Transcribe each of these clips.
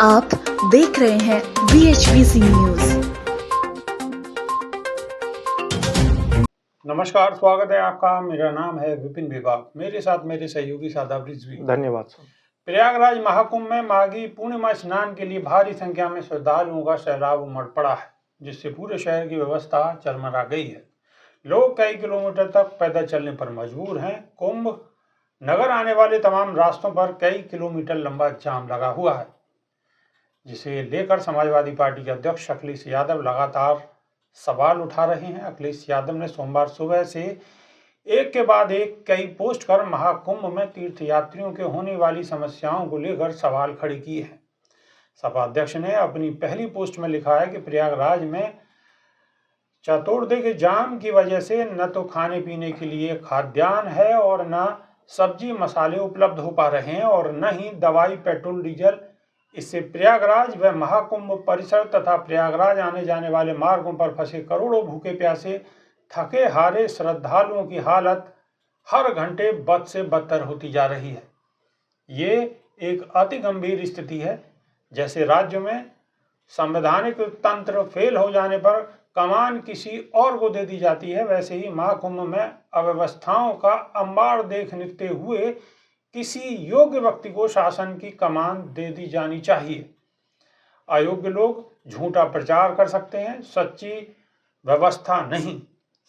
आप देख रहे हैं VHVC न्यूज। नमस्कार, स्वागत है आपका। मेरा नाम है विपिन विभाग। मेरे साथ मेरे सहयोगी सादाब रिजवी। धन्यवाद सर। प्रयागराज महाकुंभ में माघी पूर्णिमा स्नान के लिए भारी संख्या में श्रद्धालुओं का सैलाब उमड़ पड़ा है, जिससे पूरे शहर की व्यवस्था चरमरा गई है। लोग कई किलोमीटर तक पैदल चलने पर मजबूर हैं। कुंभ नगर आने वाले तमाम रास्तों पर कई किलोमीटर लंबा जाम लगा हुआ है, जिसे लेकर समाजवादी पार्टी के अध्यक्ष अखिलेश यादव लगातार सवाल उठा रहे हैं। अखिलेश यादव ने सोमवार सुबह से एक के बाद एक कई पोस्ट कर महाकुंभ में तीर्थयात्रियों के होने वाली समस्याओं को लेकर सवाल खड़े किए हैं। सपा अध्यक्ष ने अपनी पहली पोस्ट में लिखा है कि प्रयागराज में चतुर्दे के जाम की वजह से न तो खाने पीने के लिए खाद्यान्न है और न सब्जी मसाले उपलब्ध हो पा रहे हैं और न ही दवाई, पेट्रोल, डीजल। इससे प्रयागराज व महाकुंभ परिसर तथा प्रयागराज आने जाने वाले मार्गों पर फंसे करोड़ों भूखे प्यासे थके हारे श्रद्धालुओं की हालत हर घंटे बद से बदतर होती जा रही है। ये एक अति गंभीर स्थिति है। जैसे राज्य में संवैधानिक तंत्र फेल हो जाने पर कमान किसी और को दे दी जाती है, वैसे ही महाकुंभ में अव्यवस्थाओं का अंबार देखते हुए किसी योग्य व्यक्ति को शासन की कमान दे दी जानी चाहिए। अयोग्य लोग झूठा प्रचार कर सकते हैं, सच्ची व्यवस्था नहीं।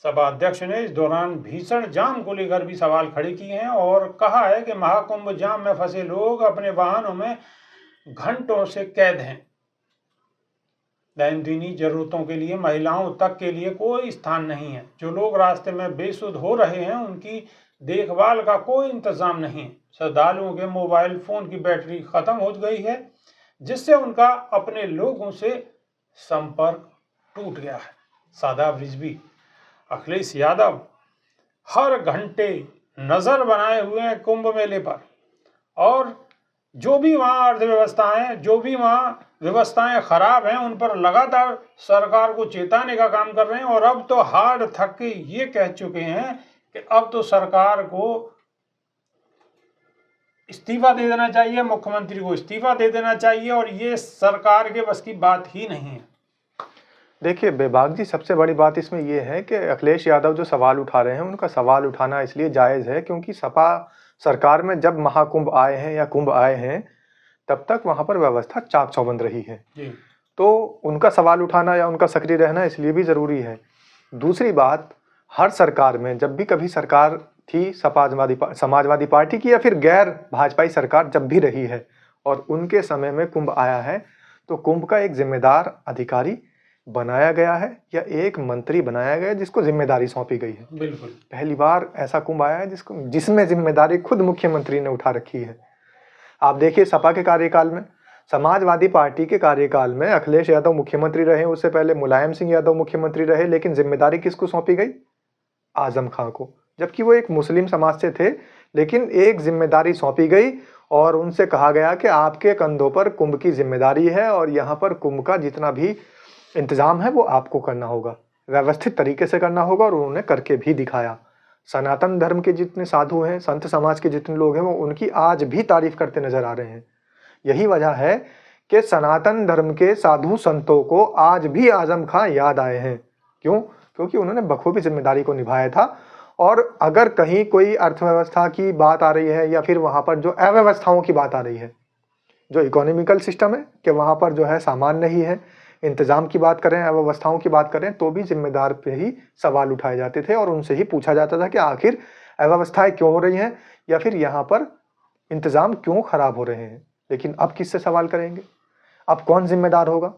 सभा अध्यक्ष ने इस दौरान भीषण जाम को लेकर भी सवाल खड़े किए हैं और कहा है कि महाकुंभ जाम में फंसे लोग अपने वाहनों में घंटों से कैद हैं। दैनंदिन जरूरतों के लिए महिलाओं तक के लिए कोई स्थान नहीं है। जो लोग रास्ते में बेसुध हो रहे हैं, उनकी देखभाल का कोई इंतजाम नहीं है। श्रद्धालुओं के मोबाइल फोन की बैटरी खत्म हो गई है, जिससे उनका अपने लोगों से संपर्क टूट गया है। सादाब रिजवी। अखिलेश यादव हर घंटे नजर बनाए हुए हैं कुंभ मेले पर, और जो भी वहाँ अर्थव्यवस्थाएं, जो भी वहाँ व्यवस्थाएं खराब हैं, उन पर लगातार सरकार को चेताने का काम कर रहे हैं। और अब तो हार थक के ये कह चुके हैं कि अब तो सरकार को इस्तीफा दे देना चाहिए, मुख्यमंत्री को इस्तीफा दे देना चाहिए, और ये सरकार के बस की बात ही नहीं है। देखिए बेबाक जी, सबसे बड़ी बात इसमें यह है कि अखिलेश यादव जो सवाल उठा रहे हैं, उनका सवाल उठाना इसलिए जायज़ है क्योंकि सपा सरकार में जब महाकुंभ आए हैं या कुंभ आए हैं, तब तक वहाँ पर व्यवस्था चाक चौबंद रही है। तो उनका सवाल उठाना या उनका सक्रिय रहना इसलिए भी ज़रूरी है। दूसरी बात, हर सरकार में जब भी कभी सरकार थी, समाजवादी पार्टी की या फिर गैर भाजपाई सरकार जब भी रही है और उनके समय में कुंभ आया है, तो कुंभ का एक जिम्मेदार अधिकारी बनाया गया है या एक मंत्री बनाया गया जिसको जिम्मेदारी सौंपी गई है। बिल्कुल पहली बार ऐसा कुंभ आया है जिसमें जिम्मेदारी खुद मुख्यमंत्री ने उठा रखी है। आप देखिए, सपा के कार्यकाल में, समाजवादी पार्टी के कार्यकाल में अखिलेश यादव मुख्यमंत्री रहे, उससे पहले मुलायम सिंह यादव मुख्यमंत्री रहे, लेकिन जिम्मेदारी किसको सौंपी गई? आजम खां को, जबकि वो एक मुस्लिम समाज से थे। लेकिन एक जिम्मेदारी सौंपी गई और उनसे कहा गया कि आपके कंधों पर कुंभ की जिम्मेदारी है और यहाँ पर कुंभ का जितना भी इंतजाम है वो आपको करना होगा, व्यवस्थित तरीके से करना होगा, और उन्होंने करके भी दिखाया। सनातन धर्म के जितने साधु हैं, संत समाज के जितने लोग हैं, वो उनकी आज भी तारीफ करते नजर आ रहे हैं। यही वजह है कि सनातन धर्म के साधु संतों को आज भी आजम खां याद आए हैं। क्यों? क्योंकि उन्होंने बखूबी जिम्मेदारी को निभाया था। और अगर कहीं कोई अर्थव्यवस्था की बात आ रही है या फिर वहाँ पर जो अव्यवस्थाओं की बात आ रही है, जो इकोनॉमिकल सिस्टम है कि वहाँ पर जो है सामान नहीं है, इंतज़ाम की बात करें, अव्यवस्थाओं की बात करें, तो भी जिम्मेदार पे ही सवाल उठाए जाते थे और उनसे ही पूछा जाता था कि आखिर अव्यवस्थाएं क्यों हो रही हैं या फिर यहाँ पर इंतज़ाम क्यों ख़राब हो रहे हैं। लेकिन अब किससे सवाल करेंगे? अब कौन जिम्मेदार होगा?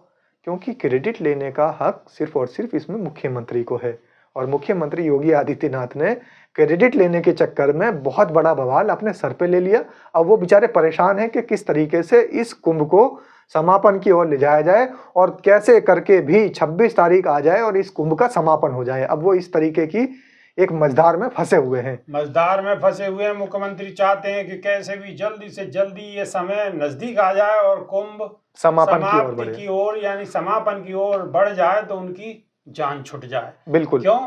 क्योंकि क्रेडिट लेने का हक सिर्फ और सिर्फ इसमें मुख्यमंत्री को है, और मुख्यमंत्री योगी आदित्यनाथ ने क्रेडिट लेने के चक्कर में बहुत बड़ा बवाल अपने सर पे ले लिया। अब वो बेचारे परेशान हैं कि किस तरीके से इस कुंभ को समापन की ओर ले जाया जाए और कैसे करके भी 26 तारीख आ जाए और इस कुंभ का समापन हो जाए। अब वो इस तरीके की एक मझधार में फंसे हुए हैं। मुख्यमंत्री चाहते हैं कि कैसे भी जल्दी से जल्दी ये समय नजदीक आ जाए और कुंभ समाप्ति की ओर यानी समापन की ओर बढ़ जाए, तो उनकी जान छूट जाए। बिल्कुल। क्यों?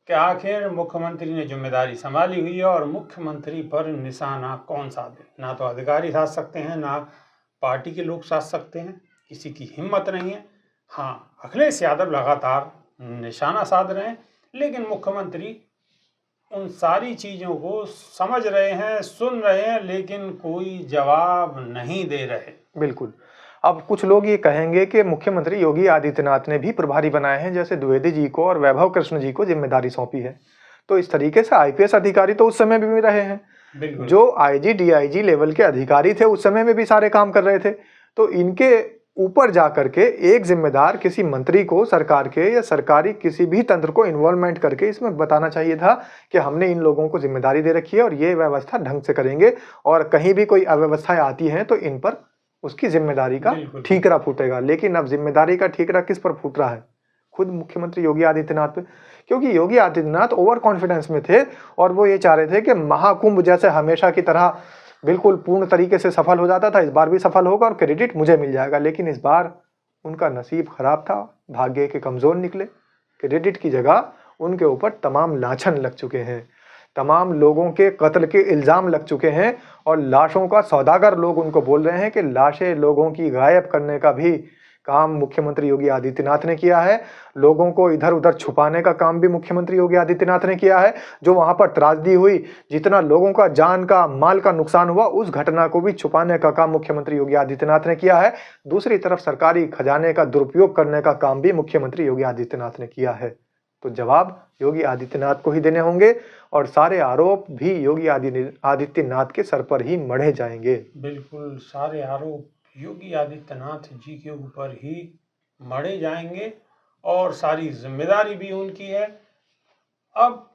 कि आखिर मुख्यमंत्री ने जिम्मेदारी संभाली हुई है और मुख्यमंत्री पर निशाना कौन साधे? ना तो अधिकारी साध सकते हैं, ना पार्टी के लोग साथ सकते हैं, किसी की हिम्मत नहीं है। हाँ, अखिलेश यादव लगातार निशाना साध रहे हैं, लेकिन मुख्यमंत्री उन सारी चीज़ों को समझ रहे हैं, सुन रहे हैं, लेकिन कोई जवाब नहीं दे रहे। बिल्कुल। अब कुछ लोग ये कहेंगे कि मुख्यमंत्री योगी आदित्यनाथ ने भी प्रभारी बनाए हैं, जैसे द्विवेदी जी को और वैभव कृष्ण जी को जिम्मेदारी सौंपी है। तो इस तरीके से आईपीएस अधिकारी तो उस समय भी रहे हैं, जो आईजी डीआईजी लेवल के अधिकारी थे उस समय में भी सारे काम कर रहे थे। तो इनके ऊपर जाकर के एक जिम्मेदार किसी मंत्री को सरकार के या सरकारी किसी भी तंत्र को इन्वॉल्वमेंट करके इसमें बताना चाहिए था कि हमने इन लोगों को जिम्मेदारी दे रखी है और ये व्यवस्था ढंग से करेंगे, और कहीं भी कोई अव्यवस्थाएं आती हैं तो इन पर उसकी जिम्मेदारी का ठीकरा फूटेगा। लेकिन अब जिम्मेदारी का ठीकरा किस पर फूट रहा है? खुद मुख्यमंत्री योगी आदित्यनाथ पे, क्योंकि योगी आदित्यनाथ ओवर कॉन्फिडेंस में थे और वो ये चाह रहे थे कि महाकुंभ जैसे हमेशा की तरह बिल्कुल पूर्ण तरीके से सफल हो जाता था, इस बार भी सफल होगा और क्रेडिट मुझे मिल जाएगा। लेकिन इस बार उनका नसीब खराब था, भाग्य के कमजोर निकले। क्रेडिट की जगह उनके ऊपर तमाम लाछन लग चुके हैं, तमाम लोगों के कत्ल के इल्जाम लग चुके हैं और लाशों का सौदागर लोग उनको बोल रहे हैं कि लाशें लोगों की गायब करने का भी काम मुख्यमंत्री योगी आदित्यनाथ ने किया है, लोगों को इधर उधर छुपाने का काम भी मुख्यमंत्री योगी आदित्यनाथ ने किया है। जो वहां पर त्रासदी हुई, जितना लोगों का जान का माल का नुकसान हुआ, उस घटना को भी छुपाने का काम मुख्यमंत्री योगी आदित्यनाथ ने किया है। दूसरी तरफ सरकारी खजाने का दुरुपयोग करने का काम भी मुख्यमंत्री योगी आदित्यनाथ ने किया है। तो जवाब योगी आदित्यनाथ को ही देने होंगे और सारे आरोप भी योगी आदित्यनाथ के सर पर ही मढ़े जाएंगे। बिल्कुल, सारे आरोप योगी आदित्यनाथ जी के ऊपर ही मढ़े जाएंगे और सारी जिम्मेदारी भी उनकी है। अब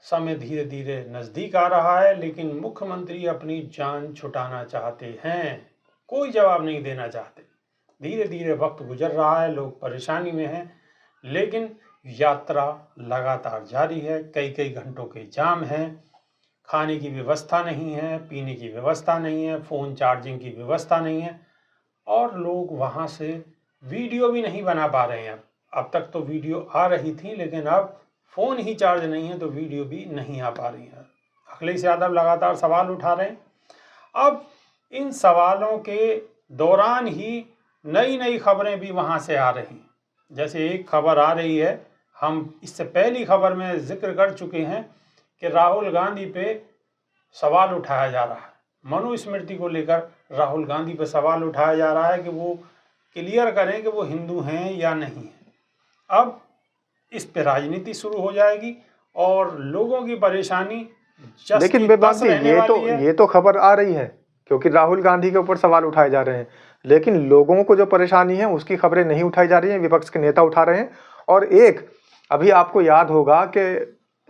समय धीरे धीरे नज़दीक आ रहा है, लेकिन मुख्यमंत्री अपनी जान छुटाना चाहते हैं, कोई जवाब नहीं देना चाहते। धीरे धीरे वक्त गुजर रहा है, लोग परेशानी में हैं, लेकिन यात्रा लगातार जारी है। कई कई घंटों के जाम हैं, खाने की व्यवस्था नहीं है, पीने की व्यवस्था नहीं है, फ़ोन चार्जिंग की व्यवस्था नहीं है और लोग वहाँ से वीडियो भी नहीं बना पा रहे हैं। अब तक तो वीडियो आ रही थी, लेकिन अब फ़ोन ही चार्ज नहीं है तो वीडियो भी नहीं आ पा रही है। अखिलेश यादव लगातार सवाल उठा रहे हैं। अब इन सवालों के दौरान ही नई नई खबरें भी वहाँ से आ रही हैं। जैसे एक खबर आ रही है, हम इससे पहली खबर में जिक्र कर चुके हैं कि राहुल गांधी पे सवाल उठाया जा रहा है। मनुस्मृति को लेकर राहुल गांधी पे सवाल उठाया जा रहा है कि वो क्लियर करें कि वो हिंदू हैं या नहीं हैं। अब इस पे राजनीति शुरू हो जाएगी और लोगों की परेशानी लेकिन बेबाक ये तो खबर आ रही है क्योंकि राहुल गांधी के ऊपर सवाल उठाए जा रहे हैं, लेकिन लोगों को जो परेशानी है उसकी खबरें नहीं उठाई जा रही हैं, विपक्ष के नेता उठा रहे हैं। और एक अभी आपको याद होगा कि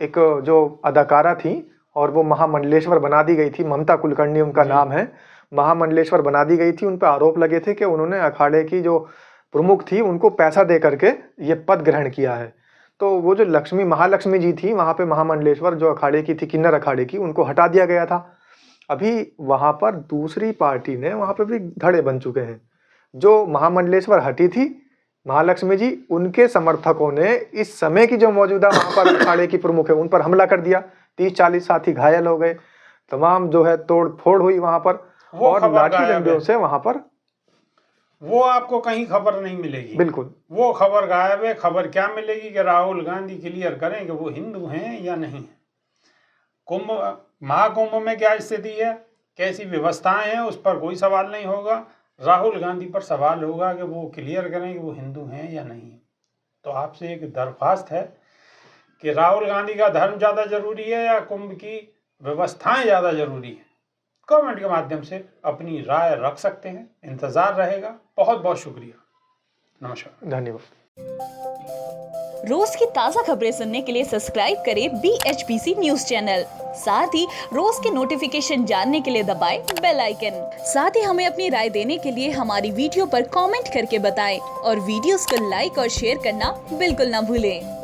एक जो अदाकारा थी और वो महामंडलेश्वर बना दी गई थी, ममता कुलकर्णी उनका नाम है, महामंडलेश्वर बना दी गई थी। उन पर आरोप लगे थे कि उन्होंने अखाड़े की जो प्रमुख थी उनको पैसा दे करके ये पद ग्रहण किया है। तो वो जो महालक्ष्मी जी थी वहाँ पे महामंडलेश्वर जो अखाड़े की थी, किन्नर अखाड़े की, उनको हटा दिया गया था। अभी वहाँ पर दूसरी पार्टी ने वहाँ पे भी धड़े बन चुके हैं। जो महामंडलेश्वर हटी थी महालक्ष्मी जी, उनके समर्थकों ने इस समय की जो मौजूदा वहाँ पर अखाड़े की प्रमुख है उन पर हमला कर दिया। 30-40 साथी घायल हो गए, तमाम जो है तोड़ फोड़ हुई वहाँ पर और लाठी डंडों से वहाँ पर वो आपको कहीं खबर नहीं मिलेगी। बिल्कुल वो खबर गायब है। खबर क्या मिलेगी कि राहुल गांधी क्लियर करें कि वो हिंदू हैं या नहीं। महाकुंभ में क्या स्थिति है, कैसी व्यवस्थाएं हैं, उस पर कोई सवाल नहीं होगा। राहुल गांधी पर सवाल होगा कि वो क्लियर करें कि वो हिंदू हैं या नहीं। तो आपसे एक दरख्वास्त है कि राहुल गांधी का धर्म ज़्यादा जरूरी है या कुंभ की व्यवस्थाएं ज़्यादा जरूरी है। कमेंट के माध्यम से अपनी राय रख सकते हैं, इंतज़ार रहेगा। बहुत बहुत शुक्रिया, नमस्कार, धन्यवाद। रोज की ताज़ा खबरें सुनने के लिए सब्सक्राइब करें BHPC न्यूज चैनल। साथ ही रोज के नोटिफिकेशन जानने के लिए दबाएं बेल आइकन। साथ ही हमें अपनी राय देने के लिए हमारी वीडियो पर कमेंट करके बताएं और वीडियोस को लाइक और शेयर करना बिल्कुल ना भूलें।